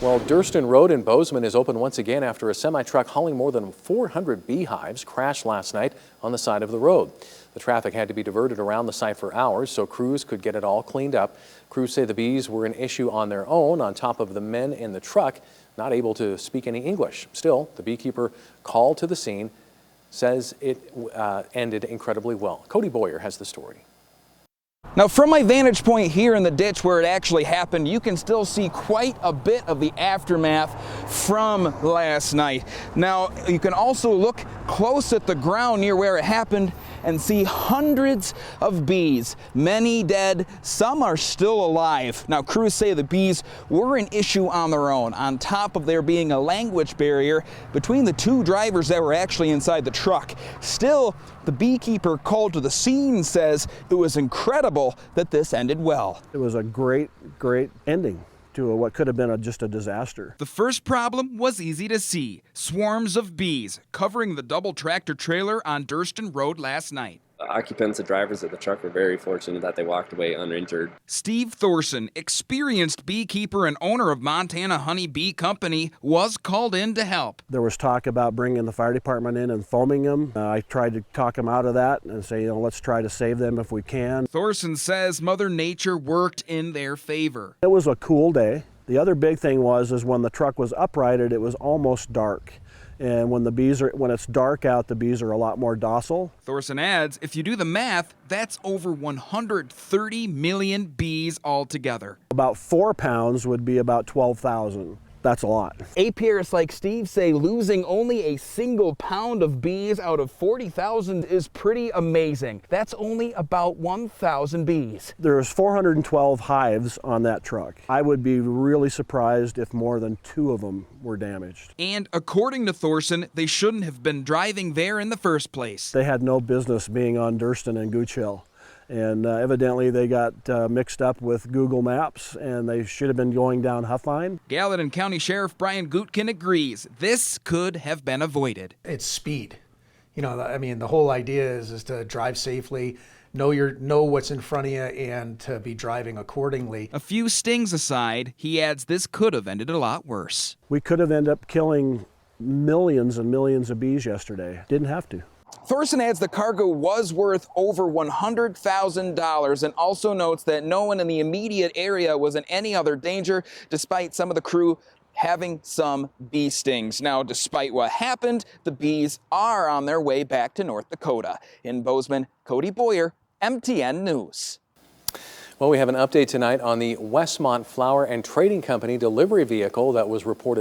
Well, Durston Road in Bozeman is open once again after a semi-truck hauling more than 400 beehives crashed last night on the side of the road. The traffic had to be diverted around the site for hours so crews could get it all cleaned up. Crews say the bees were an issue on their own on top of the men in the truck not able to speak any English. Still, the beekeeper called to the scene says it ended incredibly well. Cody Boyer has the story. Now, from my vantage point here in the ditch where it actually happened, you can still see quite a bit of the aftermath from last night. Now, you can also look close at the ground near where it happened and see hundreds of bees, many dead, some are still alive. Now, crews say the bees were an issue on their own, on top of there being a language barrier between the two drivers that were actually inside the truck. Still, the beekeeper called to the scene says it was incredible that this ended well. It was a great ending to what could have been just a disaster. The first problem was easy to see. Swarms of bees covering the double tractor trailer on Durston Road last night. The occupants and drivers of the truck were very fortunate that they walked away uninjured. Steve Thorson, experienced beekeeper and owner of Montana Honey Bee Company, was called in to help. There was talk about bringing the fire department in and foaming them. I tried to talk them out of that and say, let's try to save them if we can. Thorson says Mother Nature worked in their favor. It was a cool day. The other big thing is when the truck was uprighted, it was almost dark. And when it's dark out, the bees are a lot more docile. Thorson adds, if you do the math, that's over 130 million bees altogether. About 4 pounds would be about 12,000. That's a lot. Apiarists like Steve say losing only a single pound of bees out of 40,000 is pretty amazing. That's only about 1,000 bees. There's 412 hives on that truck. I would be really surprised if more than 2 of them were damaged. And according to Thorson, they shouldn't have been driving there in the first place. They had no business being on Durston and Gooch Hill. And evidently they got mixed up with Google Maps and they should have been going down Huffine. Gallatin County Sheriff Brian Gutkin agrees this could have been avoided. It's speed. You know, I mean, the whole idea is to drive safely, know what's in front of you, and to be driving accordingly. A few stings aside, he adds this could have ended a lot worse. We could have ended up killing millions and millions of bees yesterday. Didn't have to. Thorson adds the cargo was worth over $100,000 and also notes that no one in the immediate area was in any other danger, despite some of the crew having some bee stings. Now, despite what happened, the bees are on their way back to North Dakota. In Bozeman, Cody Boyer, MTN News. Well, we have an update tonight on the Westmont Flower and Trading Company delivery vehicle that was reported